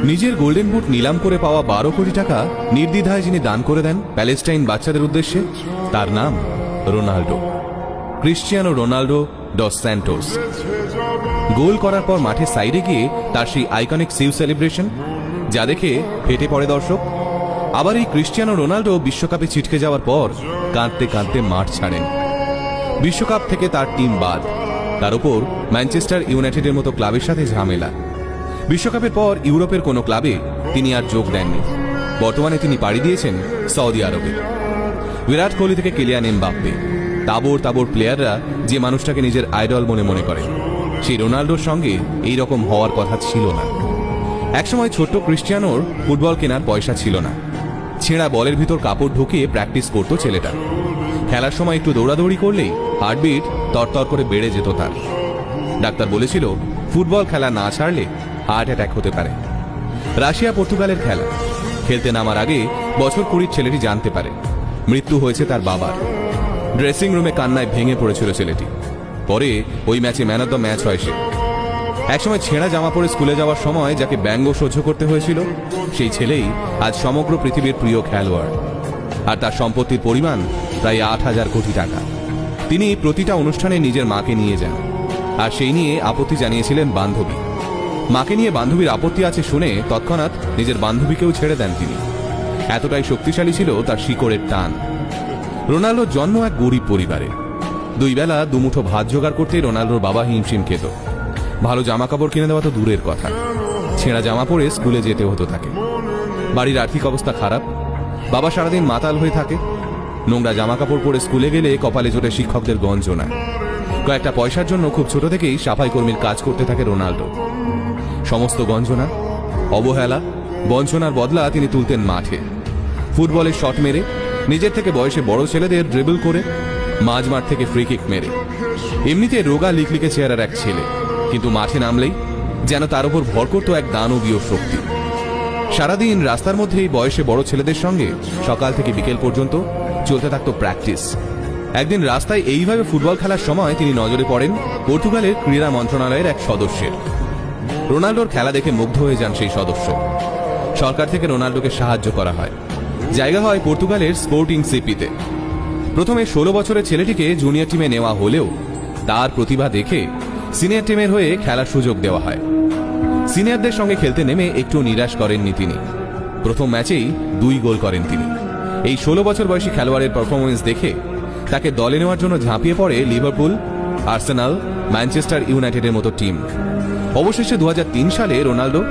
নিজের golden boot নিলাম করে পাওয়া 12 কোটি টাকা নির্দ্বিধায় যিনি দান করে দেন প্যালেস্টাইন বাচ্চাদের উদ্দেশ্যে, তার নাম Ronaldo, Cristiano Ronaldo dos Santos. Goal করার পর মাঠে সাইডে গিয়ে তার সেই আইকনিক সিউ সেলিব্রেশন, যা দেখে ফেটে পড়ে দর্শক। আবার এই ক্রিশ্চিয়ানো রোনাল্ডো বিশ্বকাপে ছিটকে যাওয়ার পর কাঁদতে কাঁদতে মাঠ ছাড়েন। বিশ্বকাপ থেকে তার টিম বাদ, তার উপর ম্যানচেস্টার ইউনাইটেডের মতো ক্লাবের সাথে ঝামেলা। বিশ্বকাপের পর ইউরোপের কোনো ক্লাবে তিনি আর যোগ দেননি। বর্তমানে তিনি পাড়ি দিয়েছেন সৌদি আরবে। বিরাট কোহলি থেকে কিলিয়ান এমবাপ্পে, তাবড় তাবড় প্লেয়াররা যে মানুষটাকে নিজের আইডল মনে করে, সেই রোনাল্ডোর সঙ্গে এই রকম হওয়ার কথা ছিল না। একসময় ছোট্ট ক্রিশ্চিয়ানোর ফুটবল কেনার পয়সা ছিল না। ছেঁড়া বলের ভিতর কাপড় ঢুকিয়ে প্র্যাকটিস করত ছেলেটা। খেলার সময় একটু দৌড়াদৌড়ি করলেই হার্টবিট তরতর করে বেড়ে যেত তার। ডাক্তার বলেছিল ফুটবল খেলা না ছাড়লে হার্ট অ্যাটাক হতে পারে। রাশিয়া পর্তুগালের খেলা খেলতে নামার আগে বছর 20 ছেলেটি জানতে পারে মৃত্যু হয়েছে তার বাবার। ড্রেসিং রুমে কান্নায় ভেঙে পড়েছিল ছেলেটি। পরে ওই ম্যাচে ম্যান অব দ্য ম্যাচ হয় সে। একসময় ছেঁড়া জামা পরে স্কুলে যাওয়ার সময় যাকে ব্যঙ্গ সহ্য করতে হয়েছিল, সেই ছেলেই আজ সমগ্র পৃথিবীর প্রিয় খেলোয়াড়। আর তার সম্পত্তির পরিমাণ প্রায় 8,000 কোটি টাকা। তিনি প্রতিটা অনুষ্ঠানে নিজের মাকে নিয়ে যান, আর সেই নিয়ে আপত্তি জানিয়েছিলেন বান্ধবী। মাকে নিয়ে বান্ধবীর আপত্তি আছে শুনে তৎক্ষণাৎ নিজের বান্ধবীকেও ছেড়ে দেন তিনি। এতটাই শক্তিশালী ছিল তার শিকড়ের টান। রোনাল্ডোর জন্ম এক গরিব পরিবারে। 2 বেলা দুমুঠো ভাত জোগাড় করতে রোনাল্ডোর বাবা হিমশিম খেত। ভালো জামা কাপড় কিনে দেওয়া তো দূরের কথা, ছেঁড়া জামা পরে স্কুলে যেতে হতো তাকে। বাড়ির আর্থিক অবস্থা খারাপ, বাবা সারাদিন মাতাল হয়ে থাকে। নোংরা জামা কাপড় পরে স্কুলে গেলে কপালে জোটে শিক্ষকদের গঞ্জনা। কয়েকটা পয়সার জন্য খুব ছোট থেকেই সাফাই কর্মীর কাজ করতে থাকে রোনাল্ডো। সমস্ত গঞ্জনা, অবহেলা, বঞ্চনার বদলা তিনি তুলতেন মাঠে। ফুটবলের শট মেরে, নিজের থেকে বয়সে বড় ছেলেদের ড্রিবল করে, মাঝমাঠ থেকে ফ্রি কিক মেরে। এমনিতে রোগা লিকলিকে চেহারার এক ছেলে, কিন্তু মাঠে নামলেই যেন তার উপর ভর করত এক দানবীয় শক্তি। সারাদিন রাস্তার মধ্যেই বয়সে বড় ছেলেদের সঙ্গে সকাল থেকে বিকেল পর্যন্ত চলতে থাকত প্র্যাকটিস। একদিন রাস্তায় এইভাবে ফুটবল খেলার সময় তিনি নজরে পড়েন পর্তুগালের ক্রীড়া মন্ত্রণালয়ের এক সদস্যের। রোনাল্ডোর খেলা দেখে মুগ্ধ হয়ে যান সেই সদস্য। সরকার থেকে রোনাল্ডোকে সাহায্য করা হয়, জায়গা হয় পর্তুগালের স্পোর্টিং সিপিতে। প্রথমে 16 বছরের ছেলেটিকে জুনিয়র টিমে নেওয়া হলেও তার প্রতিভা দেখে সিনিয়র টিমের হয়ে খেলার সুযোগ দেওয়া হয়। সিনিয়রদের সঙ্গে খেলতে নেমে একটু নিরাশ করেননি তিনি। প্রথম ম্যাচেই 2 গোল করেন তিনি। এই 16 বছর বয়সী খেলোয়াড়ের পারফরমেন্স দেখে তাকে দলে নেওয়ার জন্য ঝাঁপিয়ে পড়ে লিভারপুল, আর্সেনাল, ম্যানচেস্টার ইউনাইটেডের মতো টিম। অবশেষে 2003 সালে রোনাল্ডো